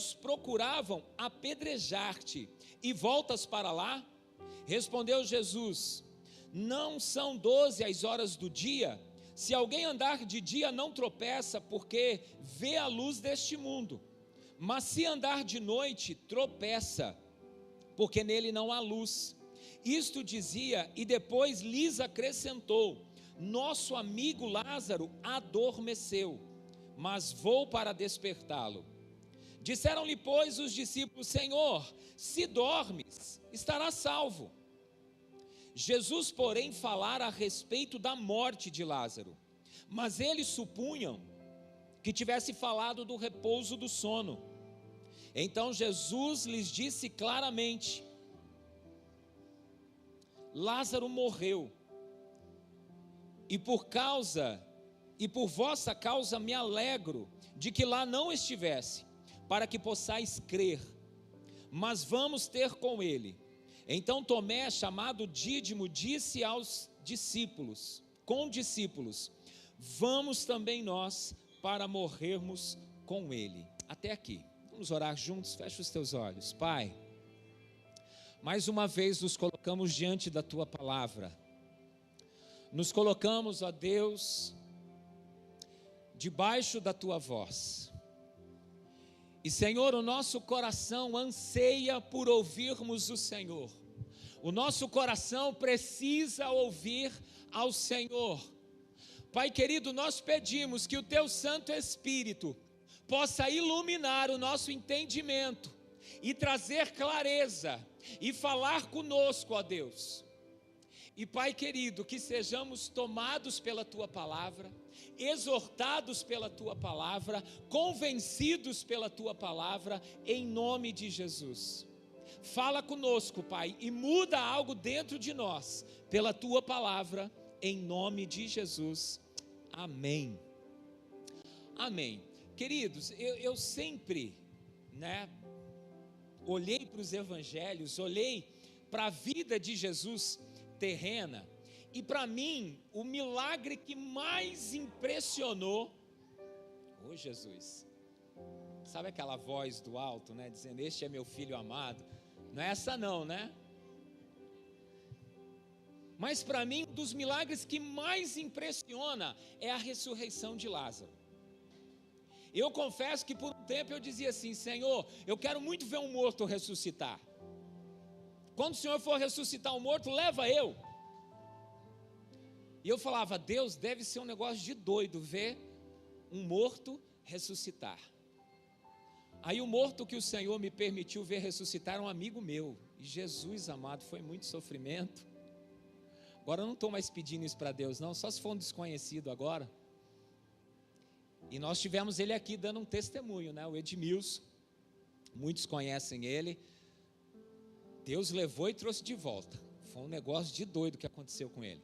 judeus procuravam apedrejar-te, e voltas para lá? Respondeu Jesus: não são 12 as horas do dia? Se alguém andar de dia não tropeça, porque vê a luz deste mundo. Mas se andar de noite, tropeça, porque nele não há luz. Isto dizia, e depois lhes acrescentou: nosso amigo Lázaro adormeceu, mas vou para despertá-lo. Disseram-lhe, pois, os discípulos: Senhor, se dormes, estarás salvo. Jesus, porém, falara a respeito da morte de Lázaro, mas eles supunham que tivesse falado do repouso do sono. Então Jesus lhes disse claramente: Lázaro morreu, e por vossa causa me alegro de que lá não estivesse, para que possais crer, mas vamos ter com ele. Então Tomé, chamado Dídimo, disse aos discípulos, vamos também nós para morrermos com ele. Até aqui, vamos orar juntos, fecha os teus olhos. Pai, mais uma vez nos colocamos diante da tua palavra, nos colocamos, ó Deus, debaixo da tua voz. E Senhor, o nosso coração anseia por ouvirmos o Senhor. O nosso coração precisa ouvir ao Senhor. Pai querido, nós pedimos que o teu Santo Espírito possa iluminar o nosso entendimento e trazer clareza e falar conosco, ó Deus. E Pai querido, que sejamos tomados pela tua palavra, exortados pela tua palavra, convencidos pela tua palavra, em nome de Jesus. Fala conosco, Pai, e muda algo dentro de nós, pela tua palavra, em nome de Jesus. Amém. Amém. Queridos, eu sempre, olhei para os evangelhos, olhei para a vida de Jesus terrena, e para mim, o milagre que mais impressionou, Jesus, sabe aquela voz do alto, dizendo, este é meu filho amado, não é essa não, mas para mim, um dos milagres que mais impressiona, é a ressurreição de Lázaro. Eu confesso que por um tempo eu dizia assim, Senhor, eu quero muito ver um morto ressuscitar. Quando o Senhor for ressuscitar um morto, leva eu. E eu falava, Deus, deve ser um negócio de doido ver um morto ressuscitar. Aí o morto que o Senhor me permitiu ver ressuscitar era um amigo meu. E Jesus amado, foi muito sofrimento. Agora eu não estou mais pedindo isso para Deus não, só se for um desconhecido agora. E nós tivemos ele aqui dando um testemunho, o Edmilson. Muitos conhecem ele. Deus levou e trouxe de volta. Foi um negócio de doido que aconteceu com ele,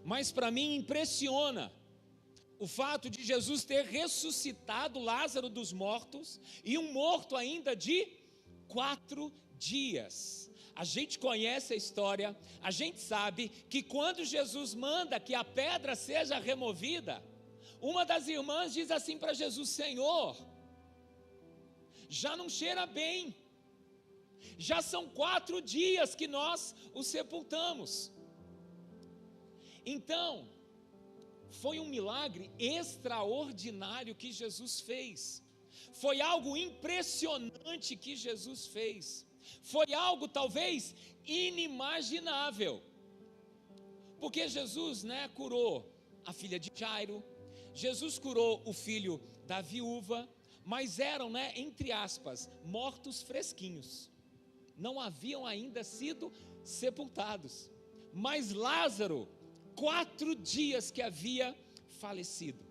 Mas para mim impressiona o fato de Jesus ter ressuscitado Lázaro dos mortos, e um morto ainda de 4 dias. A gente conhece a história, a gente sabe que quando Jesus manda que a pedra seja removida, uma das irmãs diz assim para Jesus, Senhor, já não cheira bem, já são 4 dias que nós o sepultamos. Então, foi um milagre extraordinário que Jesus fez, foi algo impressionante que Jesus fez, foi algo talvez inimaginável, porque Jesus curou a filha de Jairo, Jesus curou o filho da viúva, mas eram, entre aspas, mortos fresquinhos, não haviam ainda sido sepultados, mas Lázaro, 4 dias que havia falecido.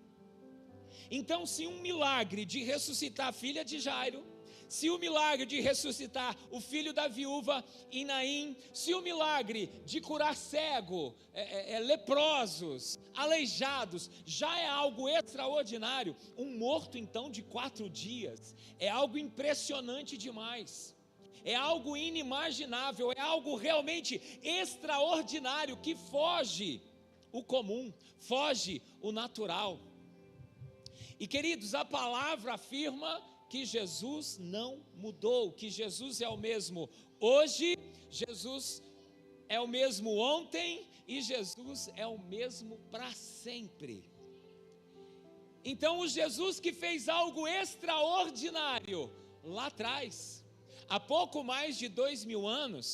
Então, se um milagre de ressuscitar a filha de Jairo, se o milagre de ressuscitar o filho da viúva em Naim, se o milagre de curar cego, leprosos, aleijados, já é algo extraordinário, um morto então de 4 dias, é algo impressionante demais, é algo inimaginável, é algo realmente extraordinário, que foge o comum, foge o natural. E queridos, a palavra afirma que Jesus não mudou, que Jesus é o mesmo hoje, Jesus é o mesmo ontem e Jesus é o mesmo para sempre. Então o Jesus que fez algo extraordinário lá atrás, há pouco mais de 2000 anos,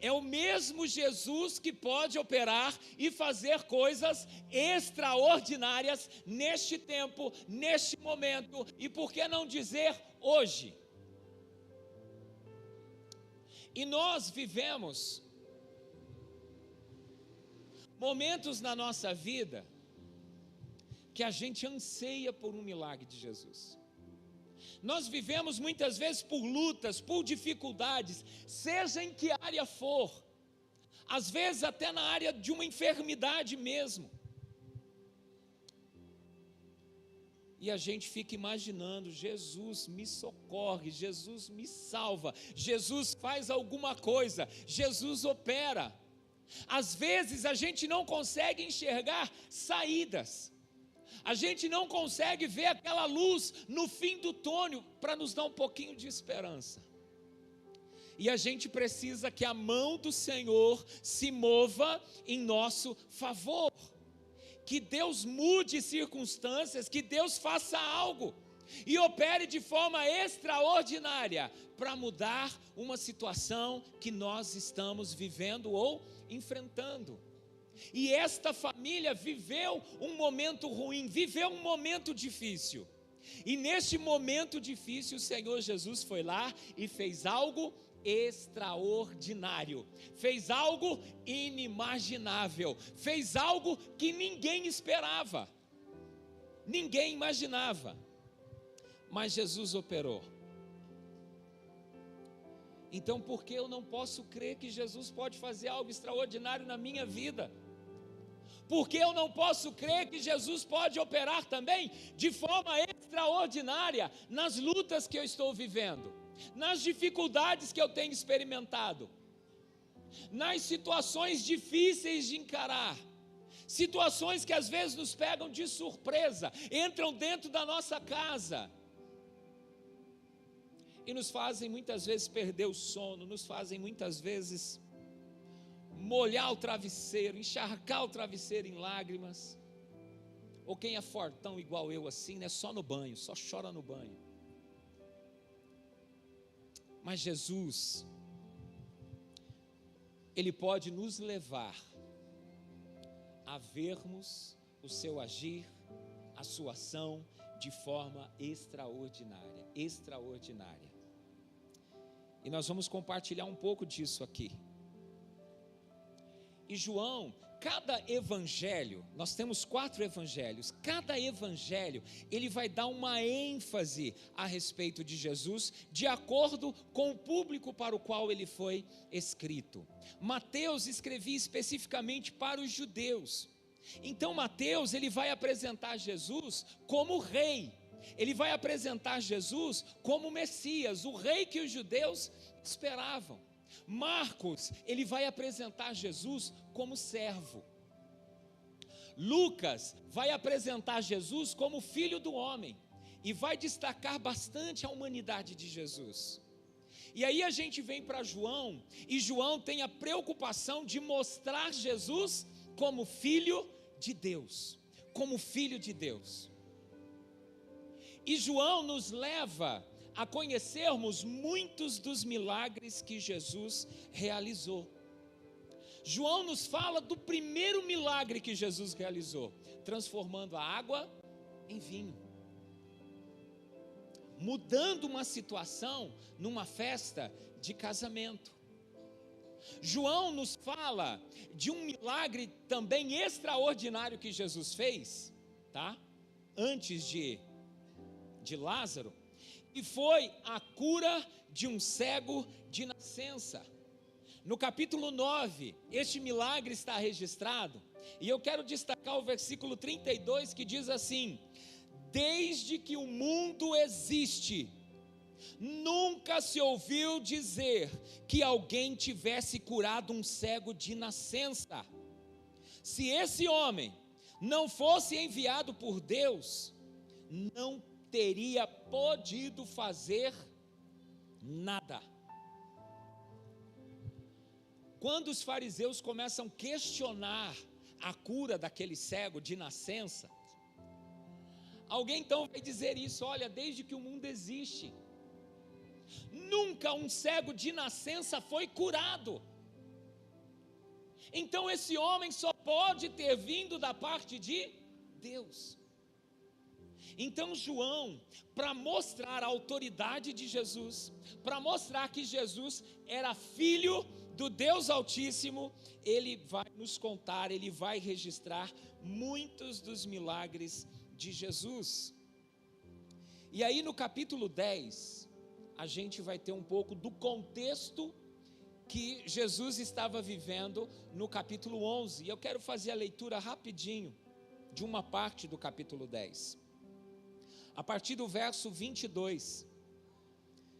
é o mesmo Jesus que pode operar e fazer coisas extraordinárias neste tempo, neste momento, e por que não dizer hoje? E nós vivemos momentos na nossa vida que a gente anseia por um milagre de Jesus. Nós vivemos muitas vezes por lutas, por dificuldades, seja em que área for, às vezes até na área de uma enfermidade mesmo. E a gente fica imaginando, Jesus me socorre, Jesus me salva, Jesus faz alguma coisa, Jesus opera. Às vezes a gente não consegue enxergar saídas, a gente não consegue ver aquela luz no fim do túnel para nos dar um pouquinho de esperança. E a gente precisa que a mão do Senhor se mova em nosso favor, que Deus mude circunstâncias, que Deus faça algo e opere de forma extraordinária para mudar uma situação que nós estamos vivendo ou enfrentando. E esta família viveu um momento ruim, viveu um momento difícil. E neste momento difícil, o Senhor Jesus foi lá e fez algo extraordinário, fez algo inimaginável, fez algo que ninguém esperava, ninguém imaginava, mas Jesus operou. Então, por que eu não posso crer que Jesus pode fazer algo extraordinário na minha vida? Por que eu não posso crer que Jesus pode operar também de forma extraordinária nas lutas que eu estou vivendo, nas dificuldades que eu tenho experimentado, nas situações difíceis de encarar, situações que às vezes nos pegam de surpresa, entram dentro da nossa casa e nos fazem muitas vezes perder o sono, nos fazem muitas vezes molhar o travesseiro, encharcar o travesseiro em lágrimas. Ou quem é fortão igual eu assim, né? Só no banho, só chora no banho. Mas Jesus, Ele pode nos levar a vermos o seu agir, a sua ação de forma extraordinária, extraordinária. E nós vamos compartilhar um pouco disso aqui. E João, cada evangelho, nós temos 4 evangelhos, cada evangelho, ele vai dar uma ênfase a respeito de Jesus, de acordo com o público para o qual ele foi escrito. Mateus escrevia especificamente para os judeus. Então Mateus, ele vai apresentar Jesus como rei, ele vai apresentar Jesus como Messias, o rei que os judeus esperavam. Marcos, ele vai apresentar Jesus como servo. Lucas vai apresentar Jesus como filho do homem e vai destacar bastante a humanidade de Jesus. E aí a gente vem para João, e João tem a preocupação de mostrar Jesus como filho de Deus, como filho de Deus. E João nos leva a conhecermos muitos dos milagres que Jesus realizou. João nos fala do primeiro milagre que Jesus realizou, transformando a água em vinho, mudando uma situação numa festa de casamento. João nos fala de um milagre também extraordinário que Jesus fez, tá? Antes de Lázaro, e foi a cura de um cego de nascença. No capítulo 9, este milagre está registrado, e eu quero destacar o versículo 32, que diz assim: desde que o mundo existe, nunca se ouviu dizer que alguém tivesse curado um cego de nascença. Se esse homem não fosse enviado por Deus, não teria podido fazer nada. Quando os fariseus começam a questionar a cura daquele cego de nascença, alguém então vai dizer isso: olha, desde que o mundo existe, nunca um cego de nascença foi curado. Então esse homem só pode ter vindo da parte de Deus. Então João, para mostrar a autoridade de Jesus, para mostrar que Jesus era filho do Deus Altíssimo, ele vai nos contar, ele vai registrar muitos dos milagres de Jesus. E aí no capítulo 10, a gente vai ter um pouco do contexto que Jesus estava vivendo no capítulo 11. E eu quero fazer a leitura rapidinho de uma parte do capítulo 10. A partir do verso 22.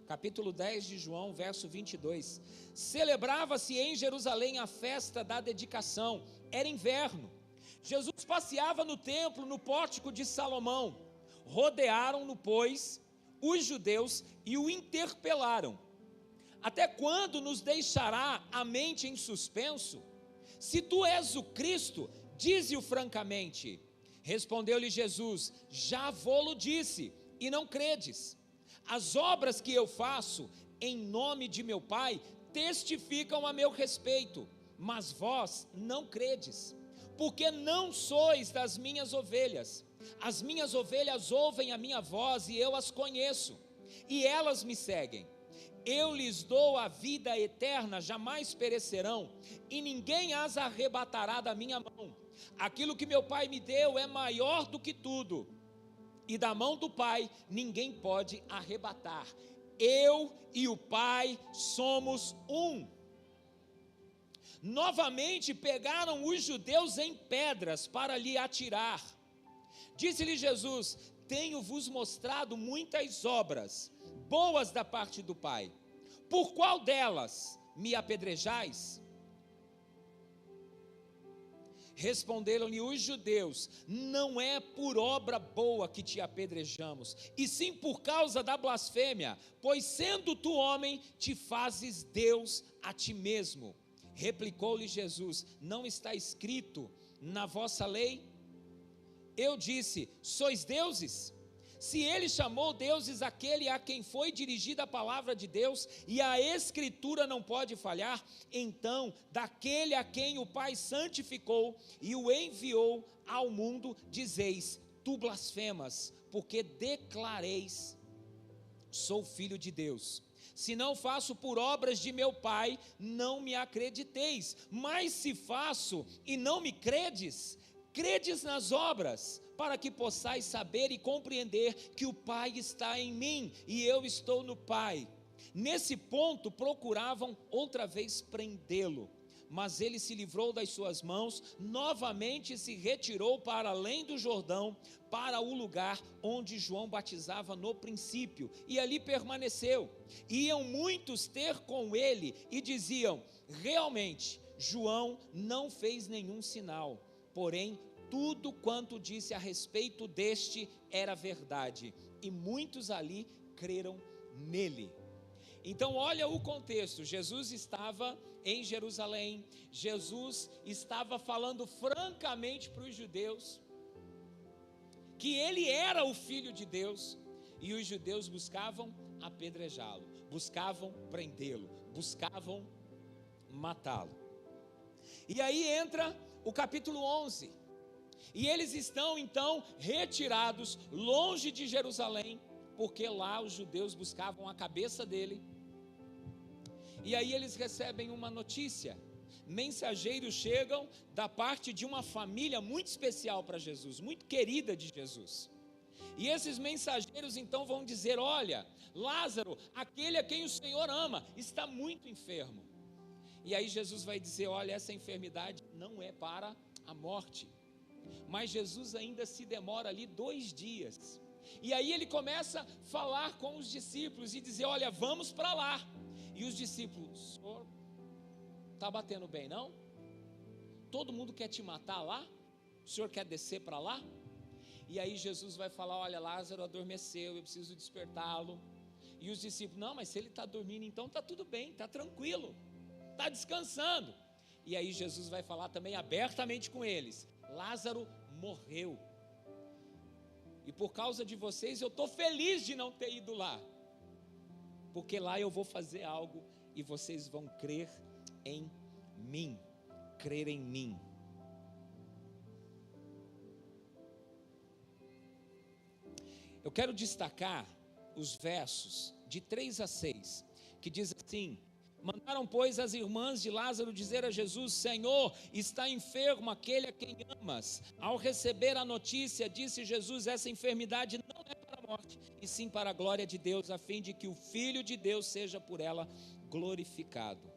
Capítulo 10 de João, verso 22. Celebrava-se em Jerusalém a festa da dedicação. Era inverno. Jesus passeava no templo, no pórtico de Salomão. Rodearam-no, pois, os judeus e o interpelaram: até quando nos deixará a mente em suspenso? Se tu és o Cristo, dize-o francamente. Respondeu-lhe Jesus: já vô-lo disse, e não credes. As obras que eu faço em nome de meu Pai testificam a meu respeito, mas vós não credes, porque não sois das minhas ovelhas. As minhas ovelhas ouvem a minha voz e eu as conheço, e elas me seguem. Eu lhes dou a vida eterna, jamais perecerão, e ninguém as arrebatará da minha mão. Aquilo que meu Pai me deu é maior do que tudo, e da mão do Pai ninguém pode arrebatar. Eu e o Pai somos um. Novamente pegaram os judeus em pedras para lhe atirar. Disse-lhe Jesus: tenho-vos mostrado muitas obras boas da parte do Pai. Por qual delas me apedrejais? Responderam-lhe os judeus: não é por obra boa que te apedrejamos, e sim por causa da blasfêmia, pois sendo tu homem, te fazes Deus a ti mesmo. Replicou-lhe Jesus: não está escrito na vossa lei? Eu disse: sois deuses? Se ele chamou deuses aquele a quem foi dirigida a palavra de Deus, e a Escritura não pode falhar, então daquele a quem o Pai santificou e o enviou ao mundo, dizeis: tu blasfemas, porque declareis: sou filho de Deus. Se não faço por obras de meu Pai, não me acrediteis, mas se faço e não me credes, credes nas obras, para que possais saber e compreender que o Pai está em mim e eu estou no Pai. Nesse ponto procuravam outra vez prendê-lo, mas ele se livrou das suas mãos, novamente se retirou para além do Jordão, para o lugar onde João batizava no princípio, e ali permaneceu. Iam muitos ter com ele e diziam: realmente João não fez nenhum sinal, porém tudo quanto disse a respeito deste era verdade, e muitos ali creram nele. Então olha o contexto: Jesus estava em Jerusalém, Jesus estava falando francamente para os judeus que ele era o Filho de Deus, e os judeus buscavam apedrejá-lo, buscavam prendê-lo, buscavam matá-lo. E aí entra o capítulo 11, e eles estão então retirados longe de Jerusalém, porque lá os judeus buscavam a cabeça dele. E aí eles recebem uma notícia: mensageiros chegam da parte de uma família muito especial para Jesus, muito querida de Jesus. E esses mensageiros então vão dizer: olha, Lázaro, aquele a quem o Senhor ama, está muito enfermo. E aí Jesus vai dizer: olha, essa enfermidade não é para a morte. Mas Jesus ainda se demora ali 2 dias. E aí ele começa a falar com os discípulos e dizer: olha, vamos para lá. E os discípulos: Senhor, está batendo bem não? Todo mundo quer te matar lá? O Senhor quer descer para lá? E aí Jesus vai falar: olha, Lázaro adormeceu, eu preciso despertá-lo. E os discípulos: não, mas se ele está dormindo, então está tudo bem, está tranquilo, está descansando. E aí Jesus vai falar também abertamente com eles: Lázaro morreu, e por causa de vocês eu estou feliz de não ter ido lá, porque lá eu vou fazer algo e vocês vão crer em mim. Crer em mim. Eu quero destacar os versos de 3 a 6, que diz assim: mandaram, pois, as irmãs de Lázaro dizer a Jesus: Senhor, está enfermo aquele a quem amas. Ao receber a notícia, disse Jesus: essa enfermidade não é para a morte, e sim para a glória de Deus, a fim de que o Filho de Deus seja por ela glorificado.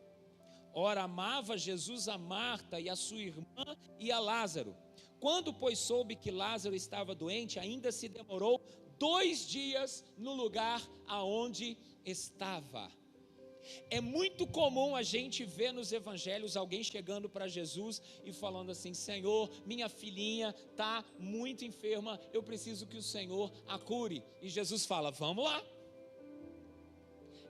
Ora, amava Jesus a Marta e a sua irmã e a Lázaro. Quando, pois, soube que Lázaro estava doente, ainda se demorou 2 dias no lugar aonde estava. É muito comum a gente ver nos evangelhos alguém chegando para Jesus e falando assim: Senhor, minha filhinha está muito enferma, eu preciso que o Senhor a cure. E Jesus fala: vamos lá.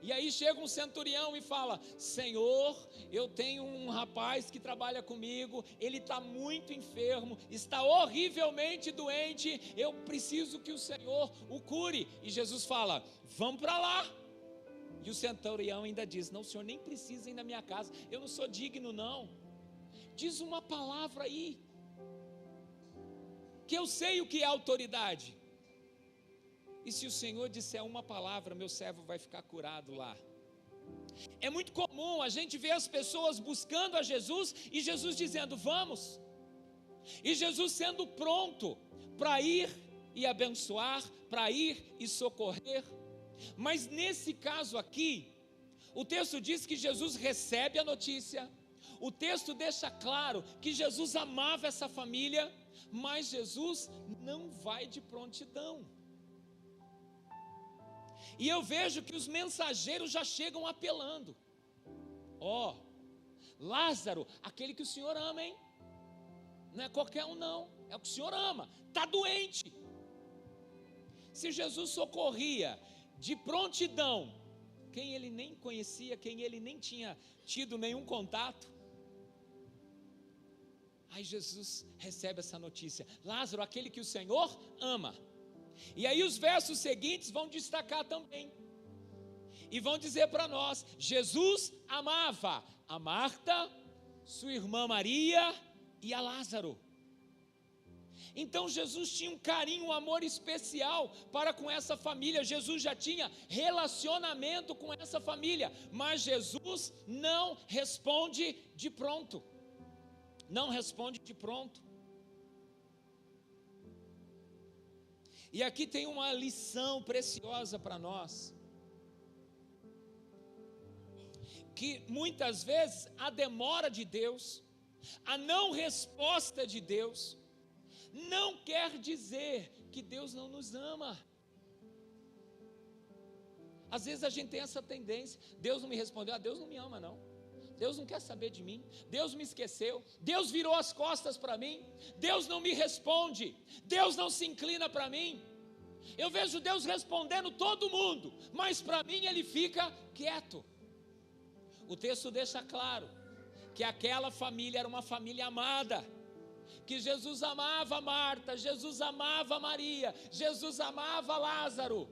E aí chega um centurião e fala: Senhor, eu tenho um rapaz que trabalha comigo, ele está muito enfermo, está horrivelmente doente, eu preciso que o Senhor o cure. E Jesus fala: vamos para lá. E o centurião ainda diz: não, senhor, nem precisa ir na minha casa, eu não sou digno não. Diz uma palavra aí, que eu sei o que é autoridade. E se o Senhor disser uma palavra, meu servo vai ficar curado lá. É muito comum a gente ver as pessoas buscando a Jesus e Jesus dizendo: vamos. E Jesus sendo pronto para ir e abençoar, para ir e socorrer. Mas nesse caso aqui, o texto diz que Jesus recebe a notícia. O texto deixa claro que Jesus amava essa família, mas Jesus não vai de prontidão. E eu vejo que os mensageiros já chegam apelando: ó, Lázaro, aquele que o Senhor ama, hein? Não é qualquer um não, é o que o Senhor ama, está doente. Se Jesus socorria de prontidão quem ele nem conhecia, quem ele nem tinha tido nenhum contato, aí Jesus recebe essa notícia: Lázaro, aquele que o Senhor ama. E aí os versos seguintes vão destacar também, e vão dizer para nós: Jesus amava a Marta, sua irmã Maria e a Lázaro. Então Jesus tinha um carinho, um amor especial para com essa família. Jesus já tinha relacionamento com essa família, mas Jesus não responde de pronto. Não responde de pronto. E aqui tem uma lição preciosa para nós, que muitas vezes a demora de Deus, a não resposta de Deus, não quer dizer que Deus não nos ama. Às vezes a gente tem essa tendência: Deus não me respondeu, Deus não me ama não, Deus não quer saber de mim, Deus me esqueceu, Deus virou as costas para mim, Deus não me responde, Deus não se inclina para mim. Eu vejo Deus respondendo todo mundo, mas para mim Ele fica quieto. O texto deixa claro que aquela família era uma família amada, que Jesus amava Marta, Jesus amava Maria, Jesus amava Lázaro,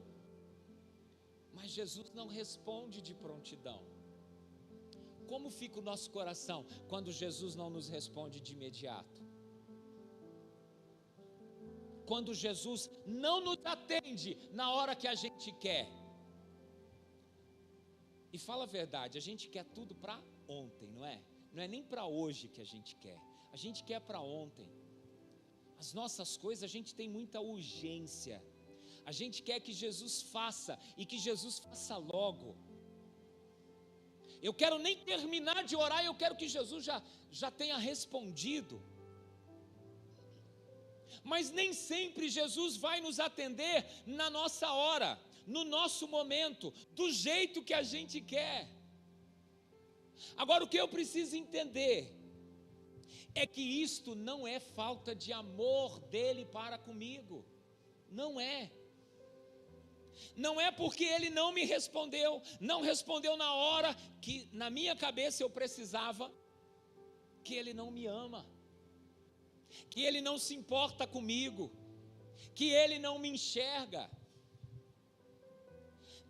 mas Jesus não responde de prontidão. Como fica o nosso coração quando Jesus não nos responde de imediato? Quando Jesus não nos atende na hora que a gente quer? E fala a verdade, a gente quer tudo para ontem, não é? Não é nem para hoje que a gente quer, a gente quer para ontem. As nossas coisas, a gente tem muita urgência, a gente quer que Jesus faça, e que Jesus faça logo. Eu quero nem terminar de orar, eu quero que Jesus já tenha respondido. Mas nem sempre Jesus vai nos atender na nossa hora, no nosso momento, do jeito que a gente quer. Agora, o que eu preciso entender é que isto não é falta de amor dele para comigo. Não é. Não é porque Ele não me respondeu, não respondeu na hora que na minha cabeça eu precisava, que Ele não me ama, que Ele não se importa comigo, que Ele não me enxerga.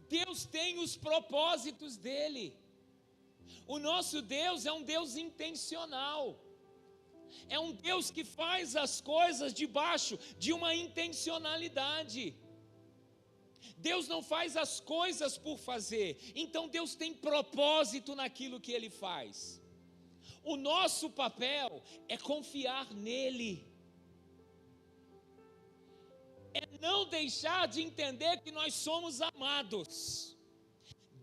Deus tem os propósitos dEle. O nosso Deus é um Deus intencional. É um Deus que faz as coisas debaixo de uma intencionalidade. Deus não faz as coisas por fazer. Então Deus tem propósito naquilo que Ele faz. O nosso papel é confiar nele. É não deixar de entender que nós somos amados.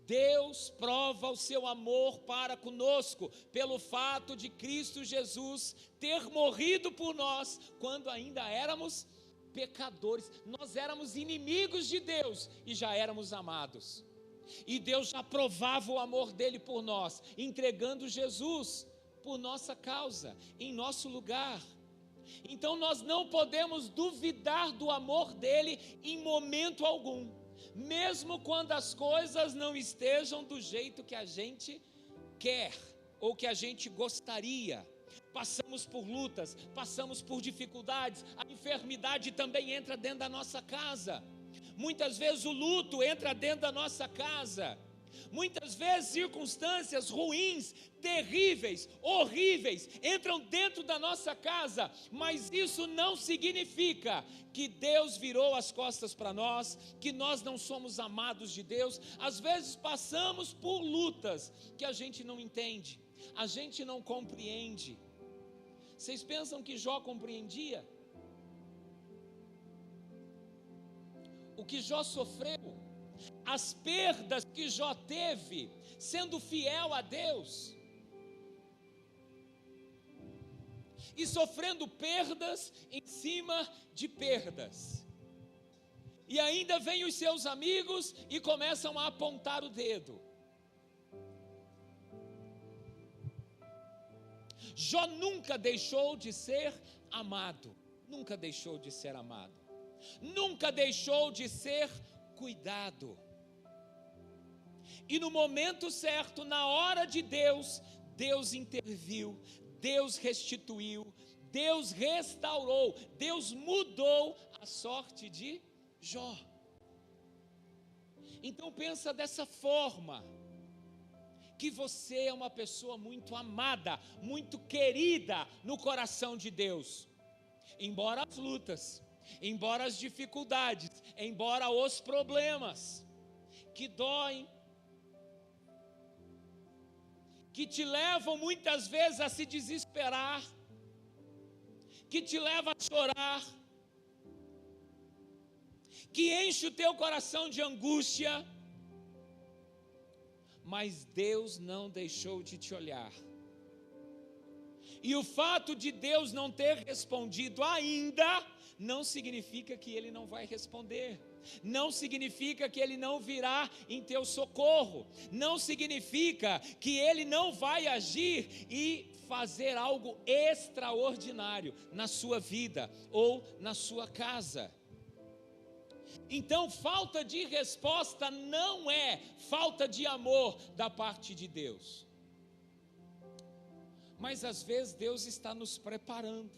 Deus prova o seu amor para conosco, pelo fato de Cristo Jesus ter morrido por nós, quando ainda éramos pecadores. Nós éramos inimigos de Deus e já éramos amados. E Deus já provava o amor dele por nós, entregando Jesus por nossa causa, em nosso lugar. Então nós não podemos duvidar do amor dele em momento algum. Mesmo quando as coisas não estejam do jeito que a gente quer ou que a gente gostaria. Passamos por lutas, passamos por dificuldades, a enfermidade também entra dentro da nossa casa. Muitas vezes o luto entra dentro da nossa casa. Muitas vezes circunstâncias ruins, terríveis, horríveis, entram dentro da nossa casa, mas isso não significa que Deus virou as costas para nós, que nós não somos amados de Deus. Às vezes passamos por lutas que a gente não entende, a gente não compreende. Vocês pensam que Jó compreendia? O que Jó sofreu, as perdas que Jó teve, sendo fiel a Deus, e sofrendo perdas em cima de perdas, e ainda vêm os seus amigos e começam a apontar o dedo. Jó nunca deixou de ser amado, nunca deixou de ser amado, nunca deixou de ser cuidado. E no momento certo, na hora de Deus, Deus interviu, Deus restituiu, Deus restaurou, Deus mudou a sorte de Jó. Então pensa dessa forma, que você é uma pessoa muito amada, muito querida no coração de Deus. Embora as lutas, embora as dificuldades, embora os problemas que doem, que te levam muitas vezes a se desesperar, que te levam a chorar, que enche o teu coração de angústia, mas Deus não deixou de te olhar. E o fato de Deus não ter respondido ainda, não significa que Ele não vai responder. Não significa que Ele não virá em teu socorro. Não significa que Ele não vai agir e fazer algo extraordinário na sua vida ou na sua casa. Então, falta de resposta não é falta de amor da parte de Deus. Mas às vezes Deus está nos preparando.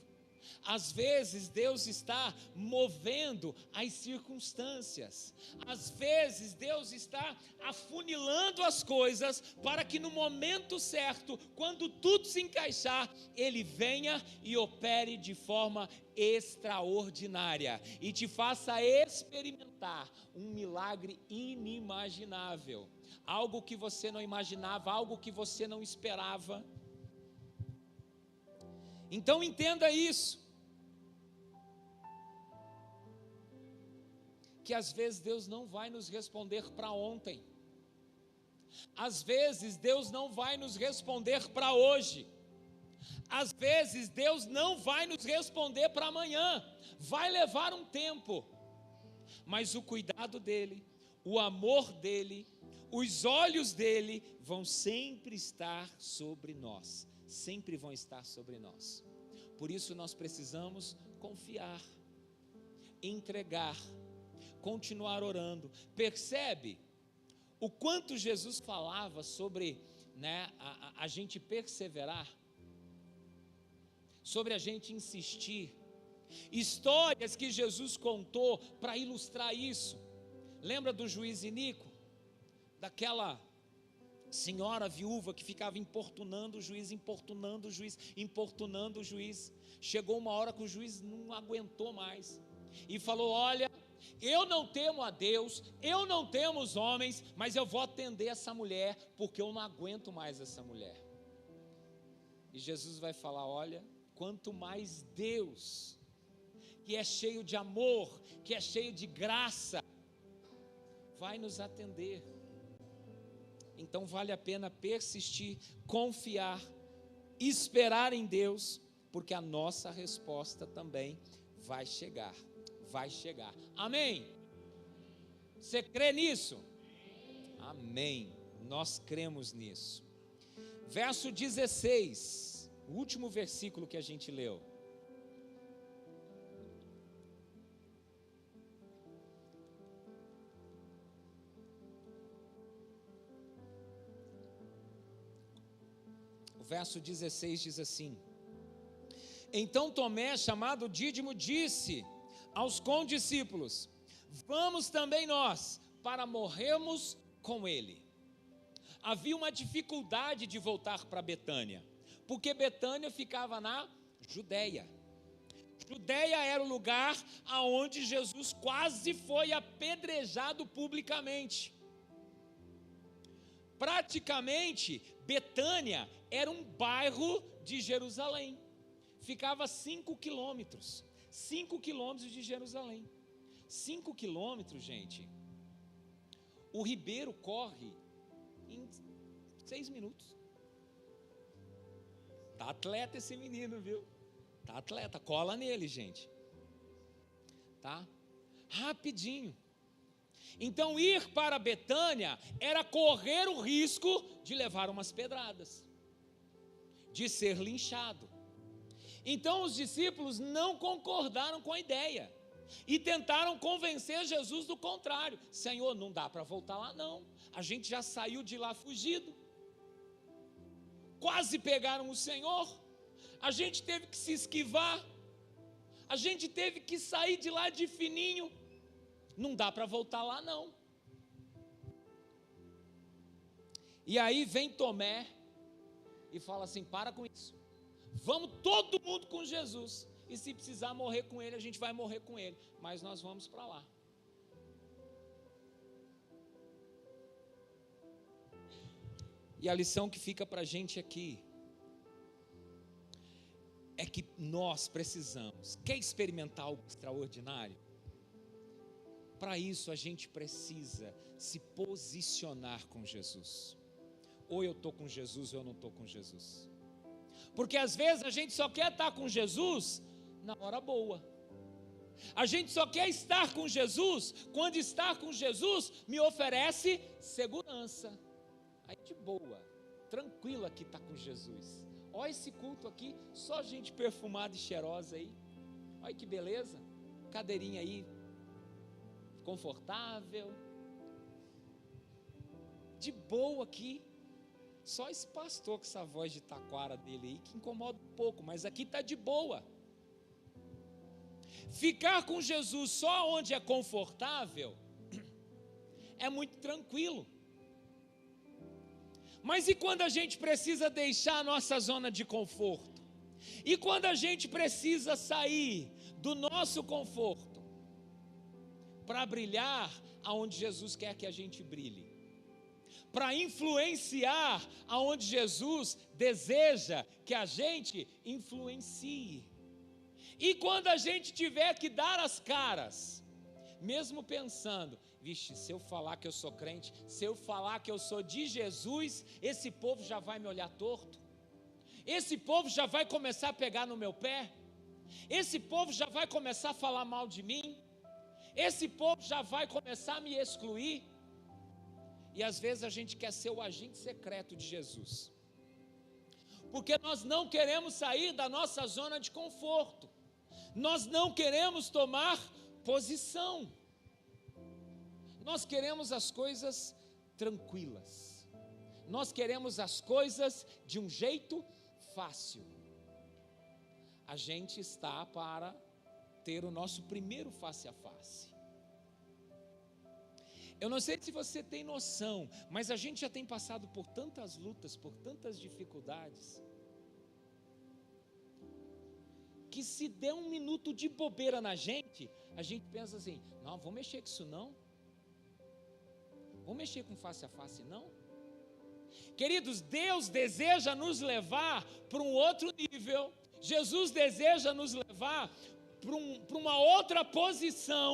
Às vezes Deus está movendo as circunstâncias. Às vezes Deus está afunilando as coisas para que no momento certo, quando tudo se encaixar, Ele venha e opere de forma extraordinária e te faça experimentar um milagre inimaginável. Algo que você não imaginava, algo que você não esperava. Então entenda isso, que às vezes Deus não vai nos responder para ontem, às vezes Deus não vai nos responder para hoje, às vezes Deus não vai nos responder para amanhã, vai levar um tempo, mas o cuidado dEle, o amor dEle, os olhos dEle vão sempre estar sobre nós. Sempre vão estar sobre nós. Por isso nós precisamos confiar. entregar, continuar orando. Percebe o quanto Jesus falava sobre, a gente perseverar, sobre a gente insistir. Histórias que Jesus contou para ilustrar isso. Lembra do juiz Inico? Daquela senhora viúva que ficava importunando o juiz, importunando o juiz, importunando o juiz. Chegou uma hora que o juiz não aguentou mais e falou: olha, eu não temo a Deus, eu não temo os homens, mas eu vou atender essa mulher, porque eu não aguento mais essa mulher. E Jesus vai falar: olha, quanto mais Deus, que é cheio de amor, que é cheio de graça, vai nos atender. Então vale a pena persistir, confiar, esperar em Deus, porque a nossa resposta também vai chegar, vai chegar. Amém? Você crê nisso? Amém, nós cremos nisso. Verso 16, o último versículo que a gente leu. Verso 16 diz assim: então Tomé, chamado Dídimo, disse aos condiscípulos: vamos também nós, para morrermos com ele. Havia uma dificuldade de voltar para Betânia, porque Betânia ficava na Judéia. Judéia era o lugar aonde Jesus quase foi apedrejado publicamente. Praticamente, Betânia era um bairro de Jerusalém. Ficava a 5 quilômetros de Jerusalém. 5 quilômetros, gente. O ribeiro corre em 6 minutos. Tá atleta esse menino, viu? Tá atleta, cola nele, gente. Tá? Rapidinho. Então ir para Betânia era correr o risco de levar umas pedradas, de ser linchado. Então os discípulos não concordaram com a ideia e tentaram convencer Jesus do contrário. Senhor, não dá para voltar lá não, a gente já saiu de lá fugido, quase pegaram o Senhor, a gente teve que se esquivar, a gente teve que sair de lá de fininho, não dá para voltar lá não. E aí vem Tomé e fala assim: para com isso, vamos todo mundo com Jesus, e se precisar morrer com ele, a gente vai morrer com ele, mas nós vamos para lá. E a lição que fica para a gente aqui é que nós precisamos, quer experimentar algo extraordinário? Para isso a gente precisa se posicionar com Jesus. Ou eu estou com Jesus ou eu não estou com Jesus. Porque às vezes a gente só quer estar com Jesus na hora boa. A gente só quer estar com Jesus quando estar com Jesus me oferece segurança. Aí de boa, tranquilo aqui estar com Jesus. Olha esse culto aqui, só gente perfumada e cheirosa aí. Olha que beleza, cadeirinha aí confortável, de boa aqui. Só esse pastor com essa voz de taquara dele aí que incomoda um pouco, mas aqui está de boa. Ficar com Jesus só onde é confortável é muito tranquilo. Mas e quando a gente precisa deixar a nossa zona de conforto? E quando a gente precisa sair do nosso conforto para brilhar aonde Jesus quer que a gente brilhe, para influenciar aonde Jesus deseja que a gente influencie? E quando a gente tiver que dar as caras, mesmo pensando: vixe, se eu falar que eu sou crente, se eu falar que eu sou de Jesus, esse povo já vai me olhar torto, esse povo já vai começar a pegar no meu pé, esse povo já vai começar a falar mal de mim, esse povo já vai começar a me excluir. E às vezes a gente quer ser o agente secreto de Jesus, porque nós não queremos sair da nossa zona de conforto, nós não queremos tomar posição. Nós queremos as coisas tranquilas. Nós queremos as coisas de um jeito fácil. A gente está para ter o nosso primeiro face a face. Eu não sei se você tem noção, mas a gente já tem passado por tantas lutas, por tantas dificuldades, que se der um minuto de bobeira na gente, a gente pensa assim, não, vou mexer com isso não. Vou mexer com face a face não. Queridos, Deus deseja nos levar para um outro nível. Jesus deseja nos levar para uma outra posição.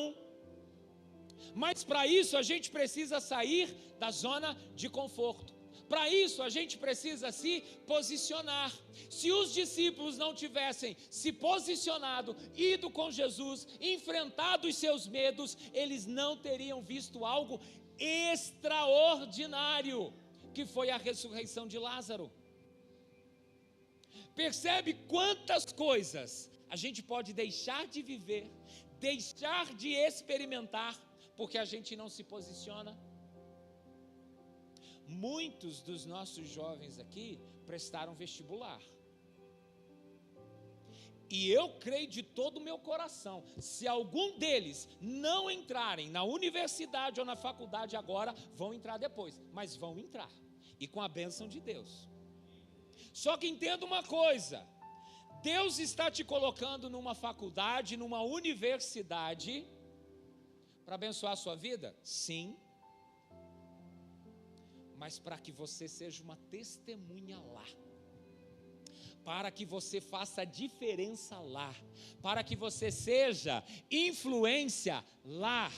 Mas para isso a gente precisa sair da zona de conforto. Para isso a gente precisa se posicionar. Se os discípulos não tivessem se posicionado, ido com Jesus, enfrentado os seus medos, eles não teriam visto algo extraordinário, que foi a ressurreição de Lázaro. Percebe quantas coisas a gente pode deixar de viver, deixar de experimentar, porque a gente não se posiciona? Muitos dos nossos jovens aqui prestaram vestibular. E eu creio de todo o meu coração, se algum deles não entrarem na universidade ou na faculdade agora, vão entrar depois, mas vão entrar, e com a bênção de Deus. Só que entenda uma coisa, Deus está te colocando numa faculdade, numa universidade, para abençoar a sua vida? Sim. Mas para que você seja uma testemunha lá, para que você faça diferença lá, para que você seja influência lá,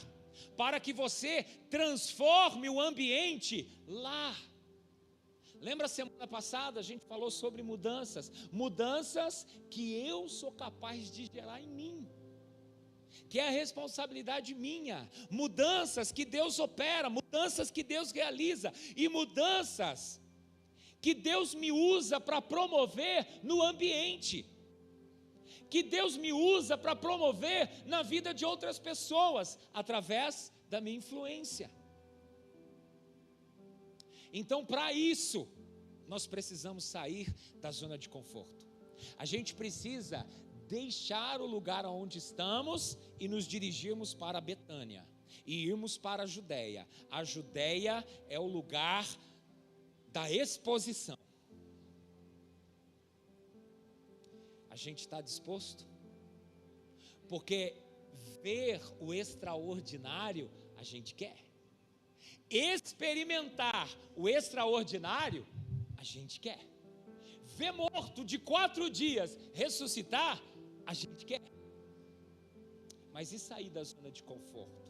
para que você transforme o ambiente lá. Lembra a semana passada a gente falou sobre mudanças que eu sou capaz de gerar em mim, que é a responsabilidade minha, mudanças que Deus opera, mudanças que Deus realiza, e mudanças que Deus me usa para promover no ambiente, que Deus me usa para promover na vida de outras pessoas, através da minha influência. Então, para isso, nós precisamos sair da zona de conforto. A gente precisa deixar o lugar onde estamos e nos dirigirmos para Betânia e irmos para a Judéia. A Judéia é o lugar da exposição. A gente está disposto? Porque ver o extraordinário a gente quer. Experimentar o extraordinário a gente quer. Ver morto de 4 dias ressuscitar a gente quer. Mas e sair da zona de conforto?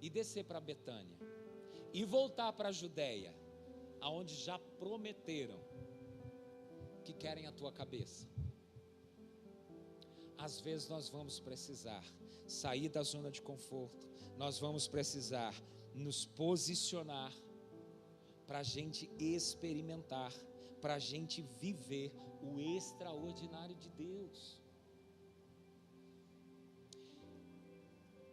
E descer para Betânia? E voltar para a Judéia, aonde já prometeram que querem a tua cabeça? Às vezes nós vamos precisar sair da zona de conforto, nós vamos precisar nos posicionar para a gente experimentar, para a gente viver o extraordinário de Deus.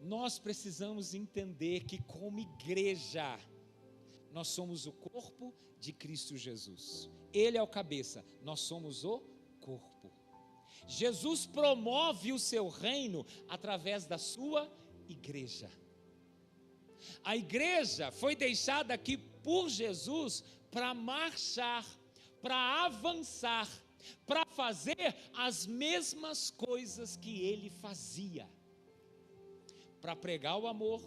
Nós precisamos entender que como igreja, nós somos o corpo de Cristo Jesus. Ele é o cabeça, nós somos o corpo. Jesus promove o seu reino através da sua igreja. A igreja foi deixada aqui por Jesus para marchar, para avançar, para fazer as mesmas coisas que ele fazia, para pregar o amor,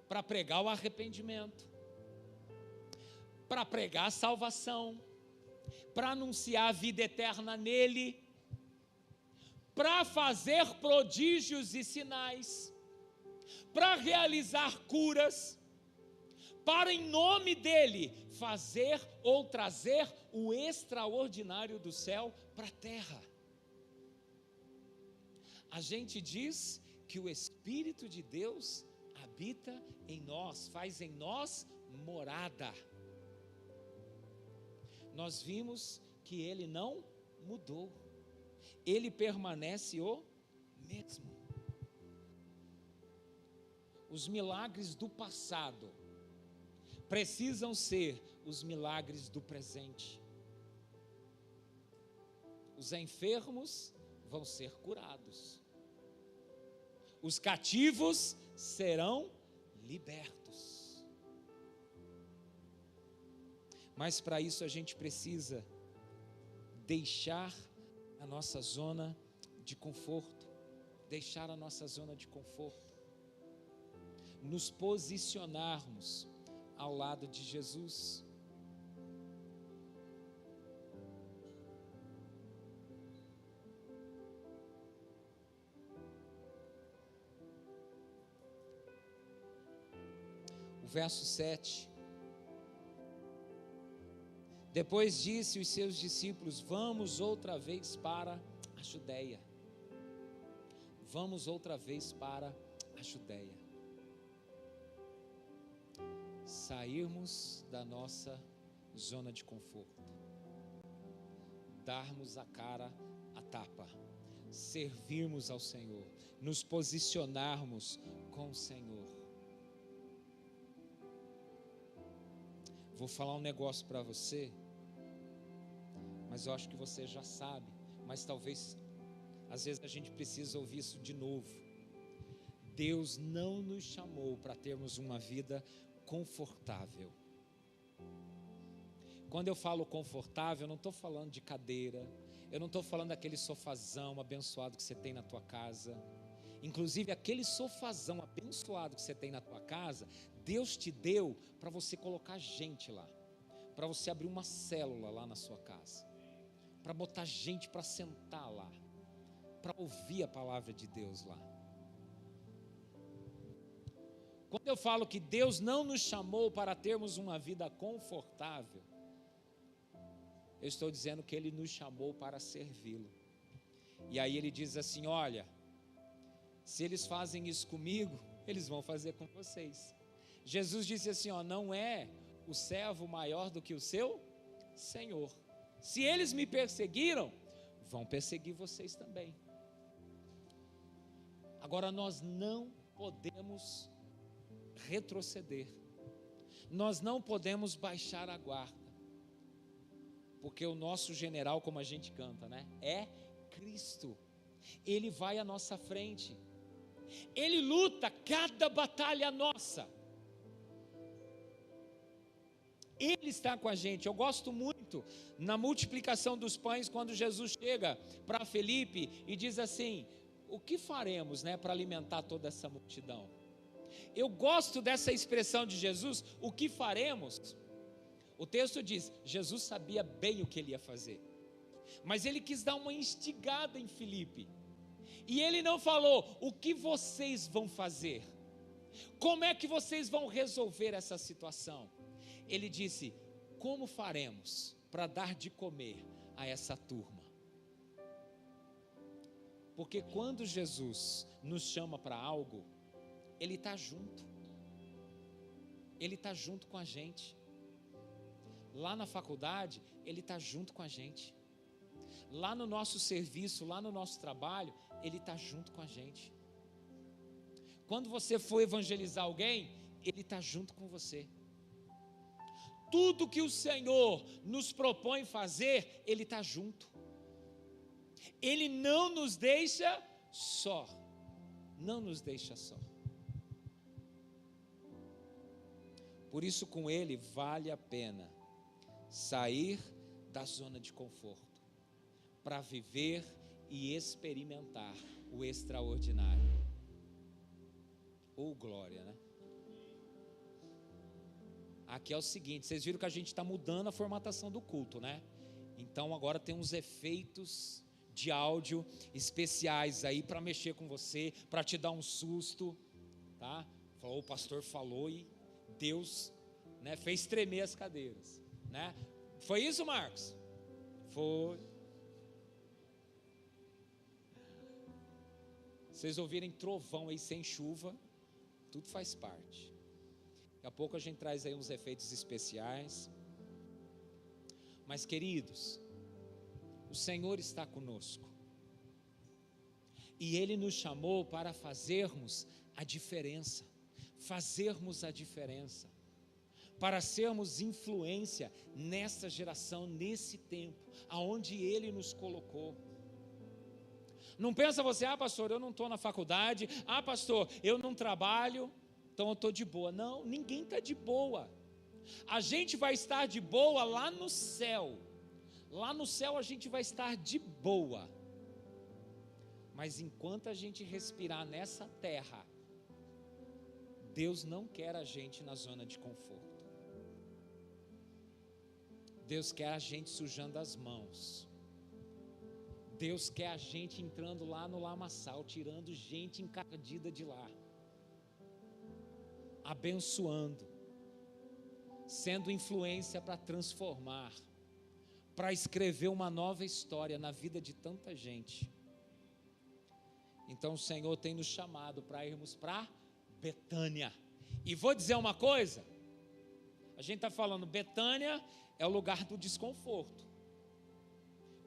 para pregar o arrependimento, para pregar a salvação, para anunciar a vida eterna nele, para fazer prodígios e sinais, para realizar curas, para em nome dele fazer ou trazer o extraordinário do céu para a terra. A gente diz que o Espírito de Deus habita em nós, faz em nós morada. Nós vimos que ele não mudou, ele permanece o mesmo. Os milagres do passado precisam ser os milagres do presente. Os enfermos vão ser curados. Os cativos serão libertos. Mas para isso a gente precisa deixar a nossa zona de conforto, deixar a nossa zona de conforto, nos posicionarmos ao lado de Jesus. O verso 7. Depois disse os seus discípulos: vamos outra vez para a Judeia. Vamos outra vez para a Judeia. Sairmos da nossa zona de conforto, darmos a cara a tapa, servirmos ao Senhor, nos posicionarmos com o Senhor. Vou falar um negócio para você, mas eu acho que você já sabe, mas talvez, às vezes a gente precisa ouvir isso de novo. Deus não nos chamou para termos uma vida confortável. Quando eu falo confortável, eu não estou falando de cadeira, eu não estou falando daquele sofazão abençoado que você tem na tua casa. Inclusive aquele sofazão abençoado que você tem na tua casa, Deus te deu para você colocar gente lá, para você abrir uma célula lá na sua casa, para botar gente para sentar lá, para ouvir a palavra de Deus lá. Quando eu falo que Deus não nos chamou para termos uma vida confortável, eu estou dizendo que Ele nos chamou para servi-lo. E aí Ele diz assim: olha, se eles fazem isso comigo, eles vão fazer com vocês. Jesus disse assim, ó, não é o servo maior do que o seu Senhor. Se eles me perseguiram, vão perseguir vocês também. Agora nós não podemos retroceder, nós não podemos baixar a guarda, porque o nosso general, como a gente canta, né, é Cristo. Ele vai à nossa frente, Ele luta cada batalha nossa, Ele está com a gente. Eu gosto muito na multiplicação dos pães, quando Jesus chega para Felipe e diz assim: o que faremos, né, para alimentar toda essa multidão? Eu gosto dessa expressão de Jesus, o que faremos? O texto diz, Jesus sabia bem o que ele ia fazer, mas ele quis dar uma instigada em Felipe, e ele não falou, o que vocês vão fazer? Como é que vocês vão resolver essa situação? Ele disse, como faremos para dar de comer a essa turma? Porque quando Jesus nos chama para algo, Ele está junto, Ele está junto com a gente. Lá na faculdade, Ele está junto com a gente. Lá no nosso serviço, lá no nosso trabalho, Ele está junto com a gente. Quando você for evangelizar alguém, Ele está junto com você. Tudo que o Senhor nos propõe fazer, Ele está junto. Ele não nos deixa só, não nos deixa só. Por isso, com Ele vale a pena sair da zona de conforto, para viver e experimentar o extraordinário. Ou glória, né? Aqui é o seguinte, vocês viram que a gente está mudando a formatação do culto, né? Então agora tem uns efeitos de áudio especiais aí para mexer com você, para te dar um susto, tá? O pastor falou e Deus, né, fez tremer as cadeiras, né? Foi isso, Marcos? Foi. Vocês ouvirem trovão aí sem chuva, tudo faz parte. Daqui a pouco a gente traz aí uns efeitos especiais. Mas, queridos, o Senhor está conosco. E Ele nos chamou para fazermos a diferença, para sermos influência nessa geração, nesse tempo, aonde Ele nos colocou. Não pensa você, pastor, eu não estou na faculdade, pastor, eu não trabalho, então eu estou de boa. Não, ninguém está de boa. A gente vai estar de boa lá no céu. Lá no céu a gente vai estar de boa. Mas enquanto a gente respirar nessa terra, Deus não quer a gente na zona de conforto. Deus quer a gente sujando as mãos. Deus quer a gente entrando lá no lamaçal, tirando gente encardida de lá, abençoando, sendo influência para transformar, para escrever uma nova história na vida de tanta gente. Então o Senhor tem nos chamado para irmos para Betânia. E vou dizer uma coisa, a gente está falando, Betânia é o lugar do desconforto,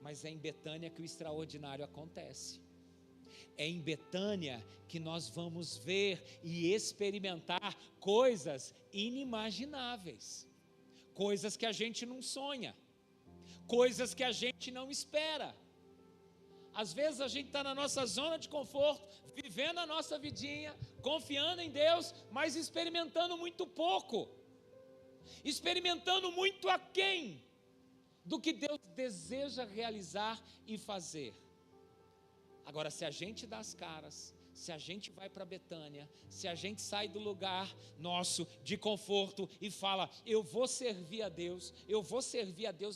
mas é em Betânia que o extraordinário acontece. É em Betânia que nós vamos ver e experimentar coisas inimagináveis, coisas que a gente não sonha, coisas que a gente não espera. Às vezes a gente está na nossa zona de conforto, vivendo a nossa vidinha, confiando em Deus, mas experimentando muito pouco, experimentando muito aquém do que Deus deseja realizar e fazer. Agora, se a gente dá as caras, se a gente vai para Betânia, se a gente sai do lugar nosso de conforto e fala, eu vou servir a Deus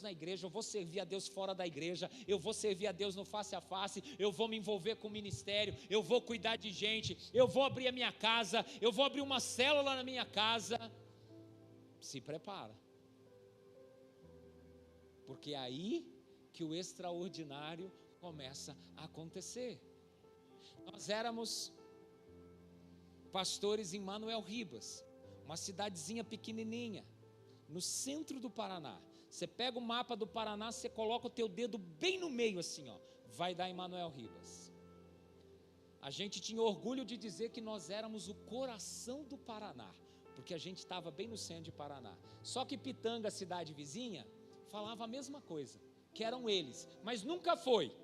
na igreja, eu vou servir a Deus fora da igreja, eu vou servir a Deus no face a face, eu vou me envolver com o ministério, eu vou cuidar de gente, eu vou abrir a minha casa, eu vou abrir uma célula na minha casa, se prepara, porque é aí que o extraordinário começa a acontecer. Nós éramos pastores em Manoel Ribas, uma cidadezinha pequenininha, no centro do Paraná. Você pega o mapa do Paraná, você coloca o teu dedo bem no meio assim, vai dar em Manoel Ribas. A gente tinha orgulho de dizer que nós éramos o coração do Paraná, porque a gente estava bem no centro de Paraná. Só que Pitanga, cidade vizinha, falava a mesma coisa, que eram eles, mas nunca foi,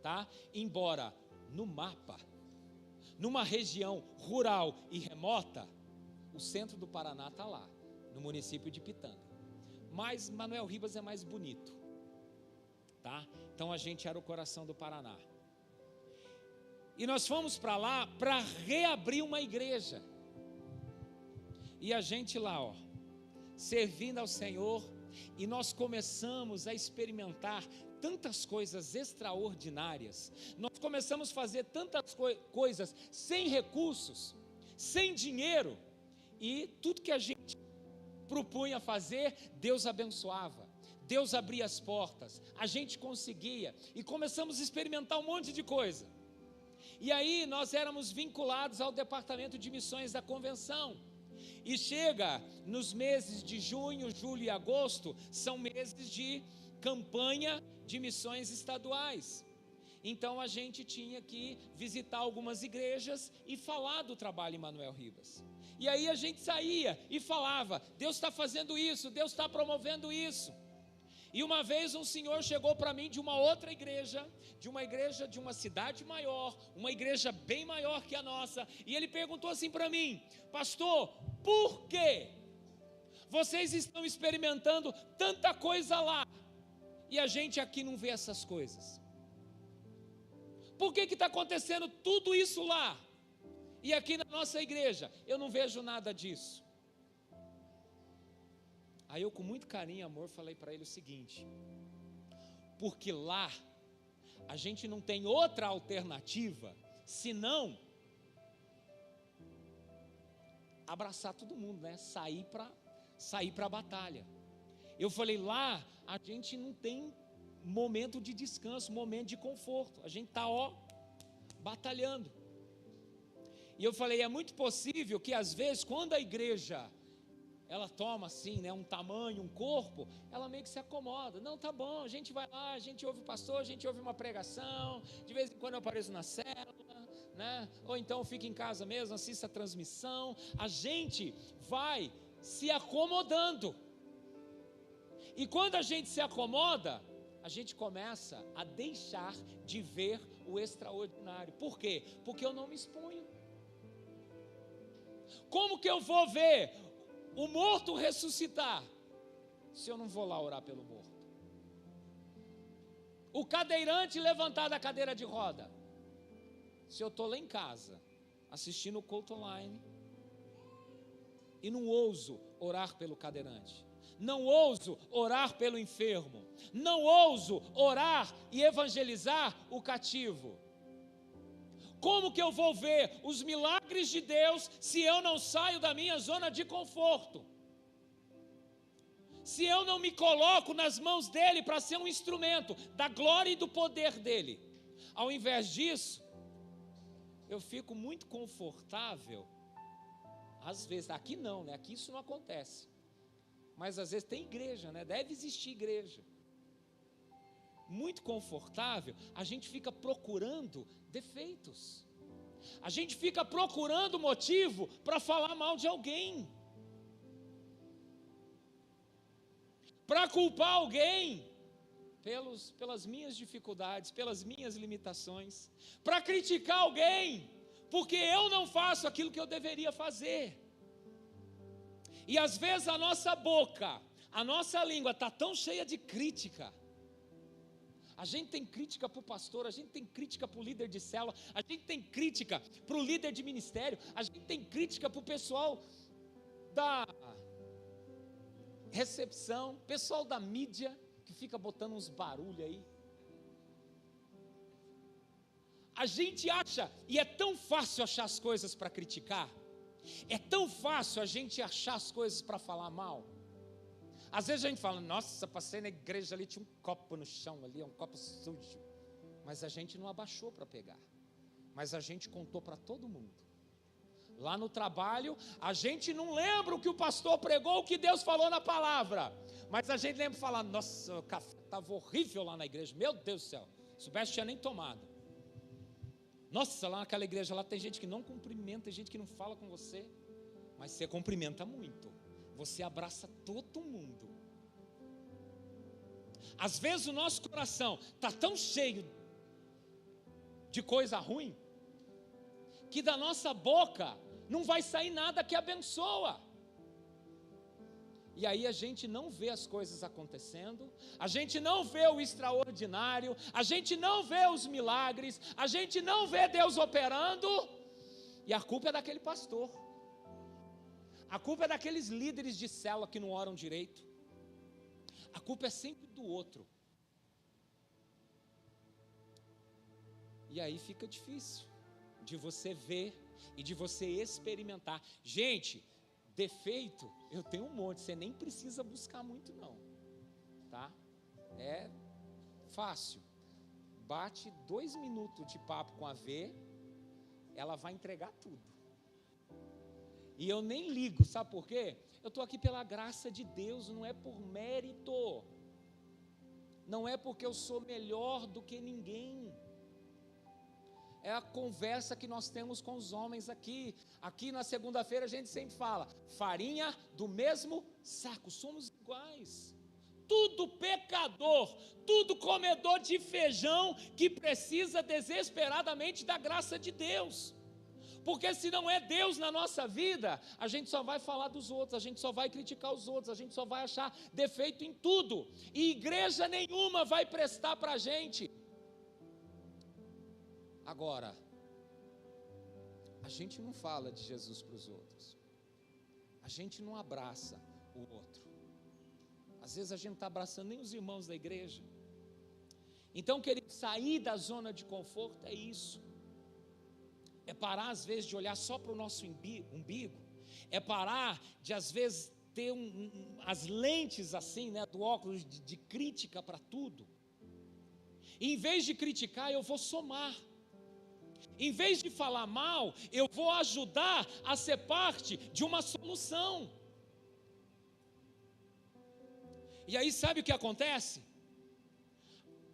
tá? Embora no mapa, numa região rural e remota, o centro do Paraná está lá, no município de Pitanga. Mas Manoel Ribas é mais bonito, tá? Então a gente era o coração do Paraná. E nós fomos para lá para reabrir uma igreja. E a gente lá, servindo ao Senhor, e nós começamos a experimentar tantas coisas extraordinárias, nós começamos a fazer tantas coisas sem recursos, sem dinheiro, e tudo que a gente propunha fazer, Deus abençoava, Deus abria as portas, a gente conseguia, e começamos a experimentar um monte de coisa. E aí nós éramos vinculados ao departamento de missões da convenção, e chega nos meses de junho, julho e agosto, são meses de campanha de missões estaduais. Então a gente tinha que visitar algumas igrejas e falar do trabalho em Manoel Ribas. E aí a gente saía e falava, Deus está fazendo isso, Deus está promovendo isso. E uma vez um senhor chegou para mim de uma outra igreja, de uma cidade maior, uma igreja bem maior que a nossa, e ele perguntou assim para mim, pastor, por que vocês estão experimentando tanta coisa lá, e a gente aqui não vê essas coisas? Por que está acontecendo tudo isso lá, e aqui na nossa igreja, eu não vejo nada disso? Aí eu com muito carinho e amor falei para ele o seguinte, porque lá a gente não tem outra alternativa, senão abraçar todo mundo, né? Sair para a batalha. Eu falei, lá a gente não tem momento de descanso, momento de conforto, a gente está batalhando. E eu falei, é muito possível que às vezes quando a igreja ela toma assim, né, um tamanho, um corpo, ela meio que se acomoda. Não, tá bom, a gente vai lá, a gente ouve o pastor, a gente ouve uma pregação, de vez em quando eu apareço na célula, né? Ou então eu fico em casa mesmo, assisto a transmissão. A gente vai se acomodando. E quando a gente se acomoda, a gente começa a deixar de ver o extraordinário. Por quê? Porque eu não me exponho. Como que eu vou ver o morto ressuscitar se eu não vou lá orar pelo morto? O cadeirante levantar da cadeira de roda, se eu estou lá em casa assistindo o culto online e não ouso orar pelo cadeirante, não ouso orar pelo enfermo, não ouso orar e evangelizar o cativo, como que eu vou ver os milagres de Deus se eu não saio da minha zona de conforto? Se eu não me coloco nas mãos dele para ser um instrumento da glória e do poder dele? Ao invés disso, eu fico muito confortável. Às vezes, aqui não, né? Aqui isso não acontece. Mas às vezes tem igreja, né? Deve existir igreja. Muito confortável, a gente fica procurando defeitos. A gente fica procurando motivo para falar mal de alguém, para culpar alguém pelas minhas dificuldades, pelas minhas limitações, para criticar alguém, porque eu não faço aquilo que eu deveria fazer. E às vezes a nossa boca, a nossa língua está tão cheia de crítica. A gente tem crítica para o pastor, a gente tem crítica para o líder de célula, a gente tem crítica para o líder de ministério, a gente tem crítica para o pessoal da recepção, pessoal da mídia, que fica botando uns barulhos aí. A gente acha, e é tão fácil achar as coisas para criticar, é tão fácil a gente achar as coisas para falar mal. Às vezes a gente fala, nossa, passei na igreja ali, tinha um copo no chão ali, um copo sujo. Mas a gente não abaixou para pegar. Mas a gente contou para todo mundo. Lá no trabalho, a gente não lembra o que o pastor pregou, o que Deus falou na palavra. Mas a gente lembra de falar, nossa, o café estava horrível lá na igreja. Meu Deus do céu, se soubesse, tinha nem tomado. Nossa, lá naquela igreja, lá tem gente que não cumprimenta, tem gente que não fala com você. Mas você cumprimenta muito. Você abraça todo mundo. Às vezes o nosso coração está tão cheio de coisa ruim, que da nossa boca não vai sair nada que abençoa. E aí a gente não vê as coisas acontecendo, a gente não vê o extraordinário, a gente não vê os milagres, a gente não vê Deus operando, e a culpa é daquele pastor. A culpa é daqueles líderes de célula que não oram direito. A culpa é sempre do outro. E aí fica difícil de você ver e de você experimentar. Gente, defeito, eu tenho um monte, você nem precisa buscar muito não, tá? É fácil. Bate 2 minutos de papo com a V, ela vai entregar tudo. E eu nem ligo, sabe por quê? Eu estou aqui pela graça de Deus, não é por mérito, não é porque eu sou melhor do que ninguém. É a conversa que nós temos com os homens aqui. Aqui na segunda-feira a gente sempre fala, farinha do mesmo saco, somos iguais. Tudo pecador, tudo comedor de feijão que precisa desesperadamente da graça de Deus. Porque se não é Deus na nossa vida, a gente só vai falar dos outros, a gente só vai criticar os outros, a gente só vai achar defeito em tudo. E igreja nenhuma vai prestar para a gente. Agora, a gente não fala de Jesus para os outros. A gente não abraça o outro. Às vezes a gente não está abraçando nem os irmãos da igreja. Então, querido, sair da zona de conforto é isso. É parar às vezes de olhar só para o nosso umbigo. É parar de às vezes ter as lentes assim, né, do óculos de crítica para tudo. E em vez de criticar, eu vou somar. Em vez de falar mal, eu vou ajudar a ser parte de uma solução. E aí sabe o que acontece?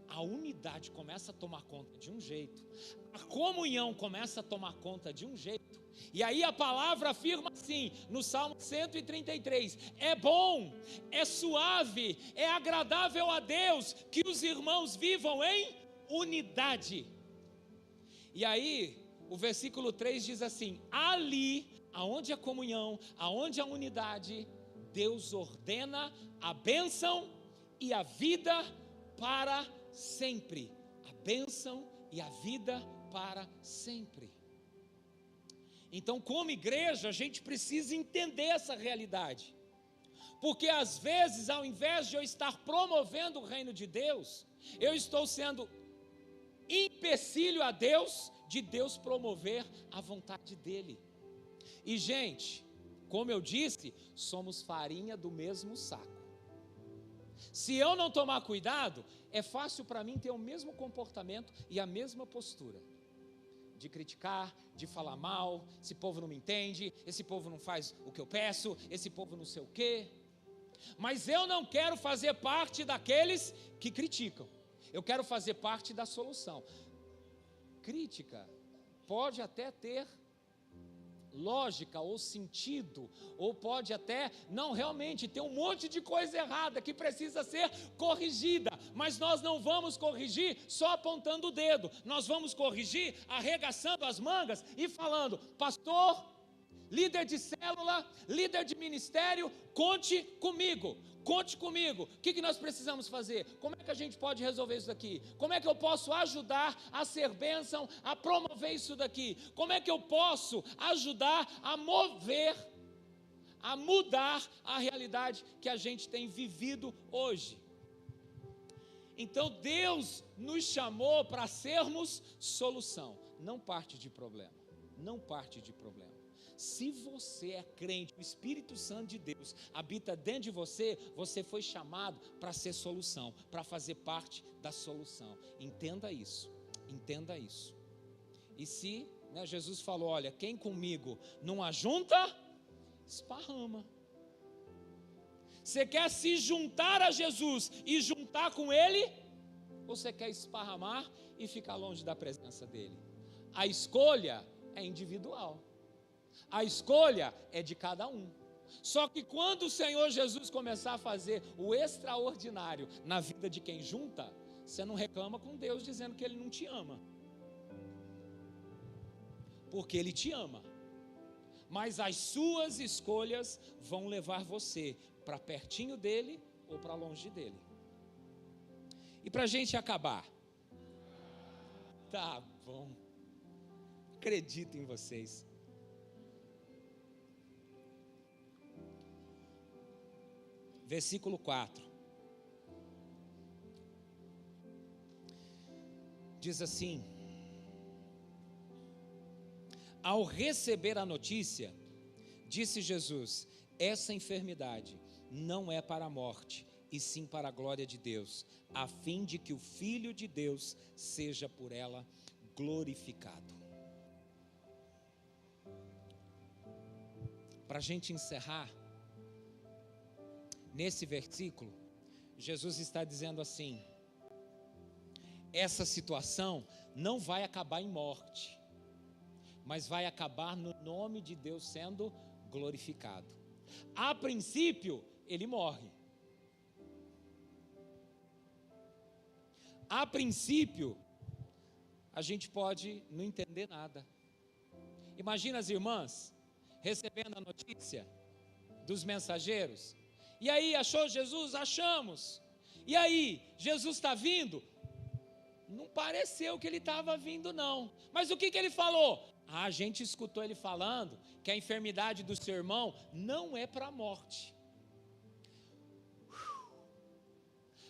A unidade começa a tomar conta de um jeito, a comunhão começa a tomar conta de um jeito, e aí a palavra afirma assim, no Salmo 133, é bom, é suave, é agradável a Deus, que os irmãos vivam em unidade. E aí, o versículo 3 diz assim, ali, aonde a comunhão, aonde a unidade, Deus ordena a bênção e a vida para sempre, a bênção e a vida para sempre. Então, como igreja, a gente precisa entender essa realidade, porque às vezes, ao invés de eu estar promovendo o reino de Deus, eu estou sendo empecilho a Deus, de Deus promover a vontade dEle. E gente, como eu disse, somos farinha do mesmo saco. Se eu não tomar cuidado, é fácil para mim ter o mesmo comportamento e a mesma postura, de criticar, de falar mal, esse povo não me entende, esse povo não faz o que eu peço, esse povo não sei o quê. Mas eu não quero fazer parte daqueles que criticam, eu quero fazer parte da solução. Crítica pode até ter lógica ou sentido, ou pode até não realmente ter um monte de coisa errada que precisa ser corrigida, mas nós não vamos corrigir só apontando o dedo, nós vamos corrigir arregaçando as mangas e falando, pastor, líder de célula, líder de ministério, conte comigo. O que nós precisamos fazer? Como é que a gente pode resolver isso daqui? Como é que eu posso ajudar a ser bênção, a promover isso daqui? Como é que eu posso ajudar a mover, a mudar a realidade que a gente tem vivido hoje? Então Deus nos chamou para sermos solução, não parte de problema, não parte de problema. Se você é crente, o Espírito Santo de Deus habita dentro de você, você foi chamado para ser solução, para fazer parte da solução. Entenda isso, entenda isso. E se, Jesus falou, olha, quem comigo não ajunta, esparrama. Você quer se juntar a Jesus e juntar com Ele? Ou você quer esparramar e ficar longe da presença dEle? A escolha é individual. A escolha é de cada um. Só que quando o Senhor Jesus começar a fazer o extraordinário na vida de quem junta, você não reclama com Deus dizendo que Ele não te ama. Porque Ele te ama. Mas as suas escolhas vão levar você para pertinho dEle ou para longe dEle. E para a gente acabar. Tá bom. Acredito em vocês. Versículo 4, diz assim, ao receber a notícia, disse Jesus, essa enfermidade não é para a morte, e sim para a glória de Deus, a fim de que o Filho de Deus seja por ela glorificado. Para a gente encerrar, nesse versículo, Jesus está dizendo assim, essa situação não vai acabar em morte, mas vai acabar no nome de Deus sendo glorificado. A princípio, ele morre. A princípio, a gente pode não entender nada. Imagina as irmãs recebendo a notícia dos mensageiros. E aí, achou Jesus? Achamos. E aí, Jesus está vindo? Não pareceu que ele estava vindo não. Mas o que ele falou? A gente escutou ele falando que a enfermidade do seu irmão não é para a morte.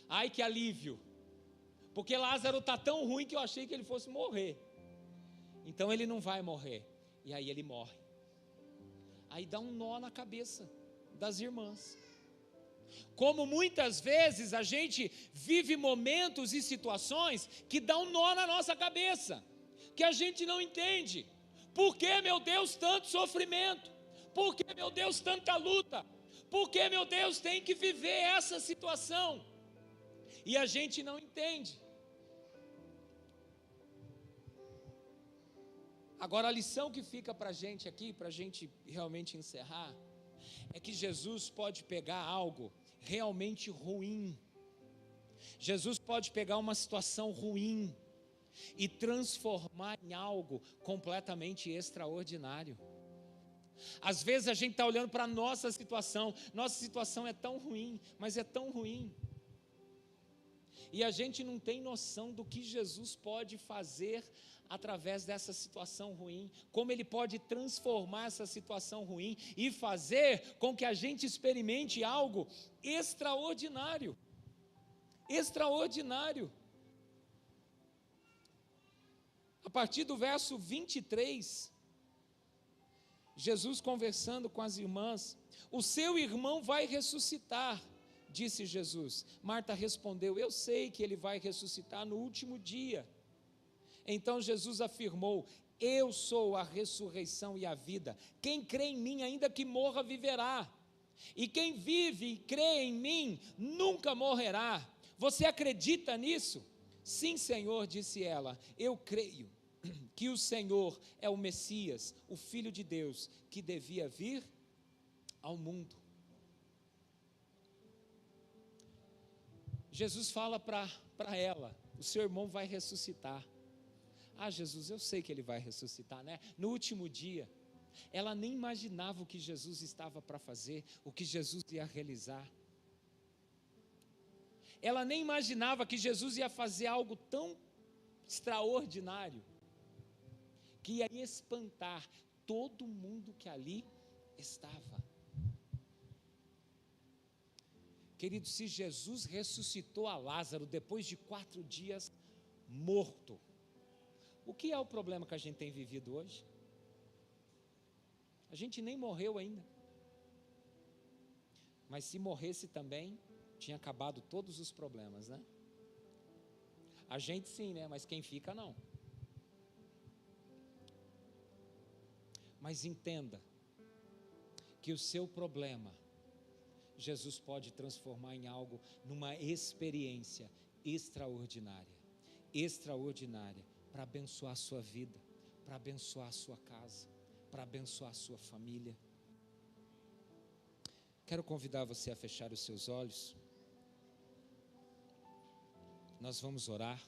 Ai, que alívio. Porque Lázaro está tão ruim que eu achei que ele fosse morrer. Então ele não vai morrer. E aí ele morre. Aí dá um nó na cabeça das irmãs. Como muitas vezes a gente vive momentos e situações que dão um nó na nossa cabeça, que a gente não entende. Por que, meu Deus, tanto sofrimento? Por que, meu Deus, tanta luta? Por que, meu Deus, tem que viver essa situação? E a gente não entende. Agora a lição que fica para a gente aqui, para a gente realmente encerrar, é que Jesus pode pegar algo realmente ruim. Jesus pode pegar uma situação ruim e transformar em algo completamente extraordinário. Às vezes a gente está olhando para a nossa situação é tão ruim, mas é tão ruim. E a gente não tem noção do que Jesus pode fazer através dessa situação ruim, como Ele pode transformar essa situação ruim e fazer com que a gente experimente algo extraordinário. Extraordinário. A partir do verso 23, Jesus conversando com as irmãs: o seu irmão vai ressuscitar, disse Jesus. Marta respondeu: eu sei que ele vai ressuscitar no último dia. Então Jesus afirmou: eu sou a ressurreição e a vida. Quem crê em mim, ainda que morra, viverá. E quem vive e crê em mim, nunca morrerá. Você acredita nisso? Sim, Senhor, disse ela, eu creio que o Senhor é o Messias, o Filho de Deus, que devia vir ao mundo. Jesus fala para ela: o seu irmão vai ressuscitar. Ah, Jesus, eu sei que ele vai ressuscitar, né? No último dia. Ela nem imaginava o que Jesus estava para fazer, o que Jesus ia realizar. Ela nem imaginava que Jesus ia fazer algo tão extraordinário, que ia espantar todo mundo que ali estava. Querido, se Jesus ressuscitou a Lázaro depois de 4 dias morto, o que é o problema que a gente tem vivido hoje? A gente nem morreu ainda. Mas se morresse também, tinha acabado todos os problemas, né? A gente sim, né? Mas quem fica não. Mas entenda que o seu problema, Jesus pode transformar em algo, numa experiência extraordinária. Extraordinária, para abençoar a sua vida, para abençoar a sua casa, para abençoar a sua família. Quero convidar você a fechar os seus olhos. Nós vamos orar.